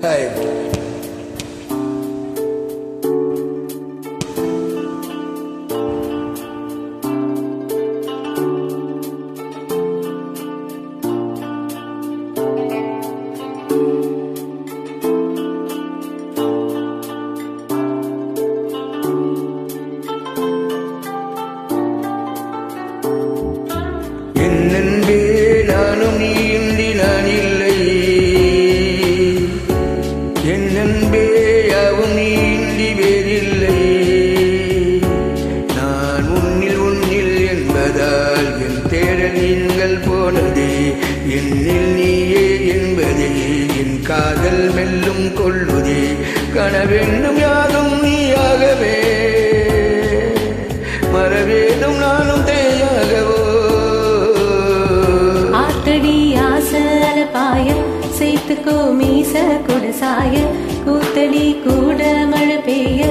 Hey. என்னென்பே நானும் நீ இன்றி நான் இல்லை, என்னென்பே யாவும் நீ இன்றி வேறில்லை. நான் உன்னில் என்பதால் என் தேடல் நீங்கள் போனதே, என்னில் நீயே என்பதே என் காதல் மெல்லும் கொள்ளுதே. கனவென்னும் யாதும் நீயாகவே, மறவேதும் நானும் தேயாகவோ. பாய சேர்த்துக்கோ மீச கொட சாய, கூத்தடி கூட மழை பெய்ய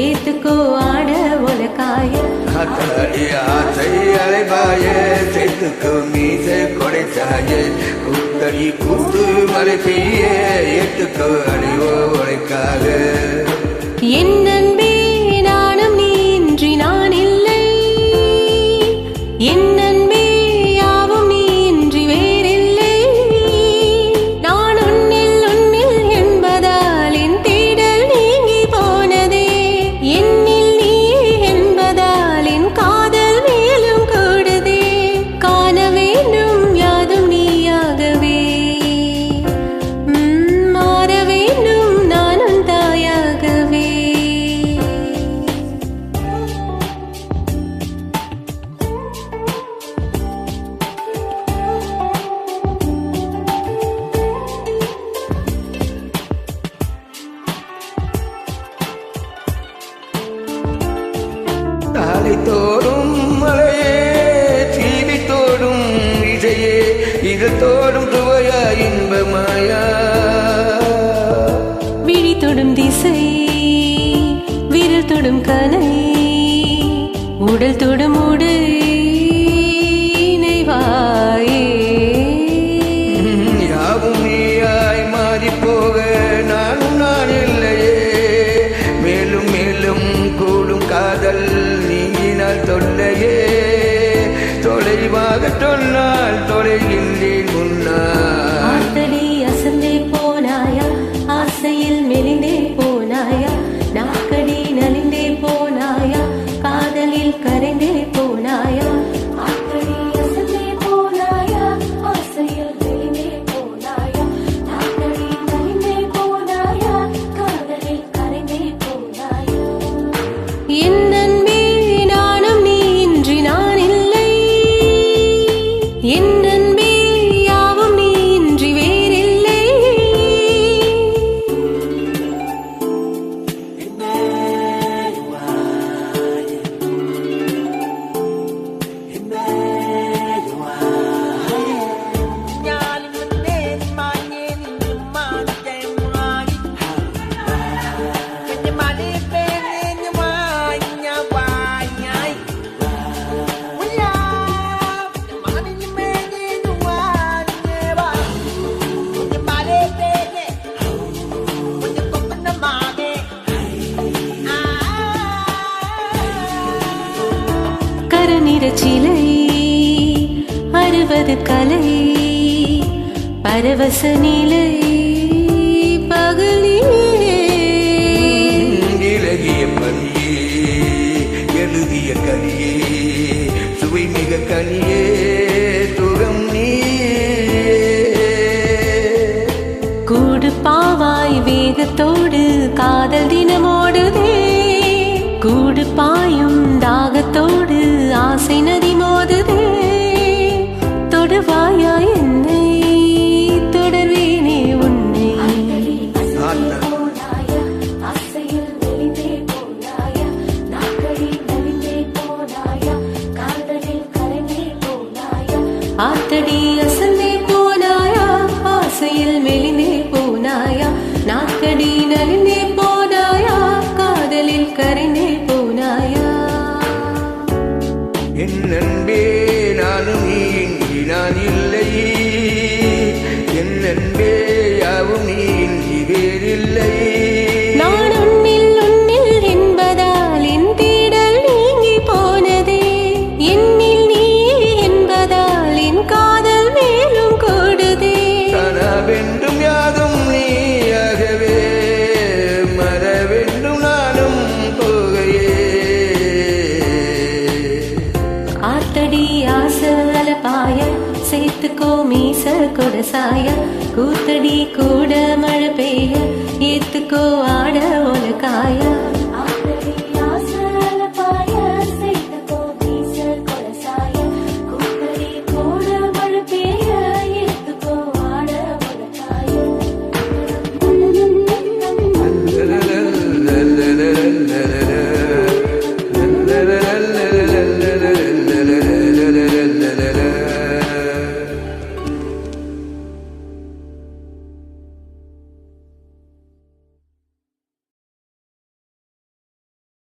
ஏத்துக்கோ ஆட ஒலக்காய. ஆசை அலைபாய சேர்த்துக்கோ மீச கொடை சாய, கூத்தடி கூத்து மழை பெய்ய ஏத்துக்கோ அடிவோ ஒலைக்காக. என் அன்பே நானும் நீ இன்றி நான் இல்லை, என் அன்பே யாவும் நீ இன்றி வேறில்லை. நான் உன்னில் என்பதால் என் தேடல் நீங்கி போனதே, என்னில் நீ என்பதால் என் காதல் மேலும் கூடுதே. காண வேண்டும் யாதும் நீயாகவே, மாற வேண்டும் நானும் தாயாகவே. தாலை தோடும் மலையே, தீவி தோடும் இசையே, இது தோடும் துவையா இன்பமாயா. விழி தொடும் திசை, விரல் தொடும் கலை, உடல் தொடும் உடை இணைவாயே. யாவும் நீயாய் மாறி போக நானும் நான் இல்லையே, மேலும் மேலும் கூடும் காதல் நீங்கினால் தொல்லையே. தொலைவாக சொன்னால் தொலைகின்றேன் முன்னால். ஆத்தடி அசந்தே போனாயா, ஆசையில் மெலிந்தே போனாயா, நாக்கடி நலிந்தே போனாயா, காதலில் கரைந்தே போனாயா. ஆத்தடி அசந்தே போனாயா, ஆசையில் மெலிந்தே போனாயா, நாக்கடி நலிந்தே போனாயா, காதலில் கரைந்தே போனாயா. என் அன்பே நானும் நீ இன்றி நான் இல்லை, என் அன்பே யாவும் நீ இன்றி வேறில்லை. கரநிறச்சிலை அறுவது கலை, பரவச நிலை பகலிலே. இலகிய பணியே, எழுதிய கனியே, சுவை மிக கனியே, சுகம் நீயே. கூடு பாவாய் வேகத்தோடு காதல் தினமோடுதே, கூடு பாயும் தாகத்தோடு ஆசை நதி மோதுதே. தொடுவாயா என்னை, தொடர்வேனே உன்னை. ஆத்தடி அசந்தே போனாயா, ஆசையில் மெலிந்தே போனாயா, நாக்கடி நலிந்தே போனாயா, காதலில் கரைந்தே போனாயா. என் அன்பே நானும் நீ இன்றி நான் இல்லை. வேண்டும் யாதும் நீயாகவே மற வேண்டும் நானும் போகையே ஆத்தடி ஆசல பாய சேர்த்துக்கோ மீச கொடசாய கூத்தடி கூட மழை பெய்ய ஏத்துக்கோ ஆட ஒலக்காய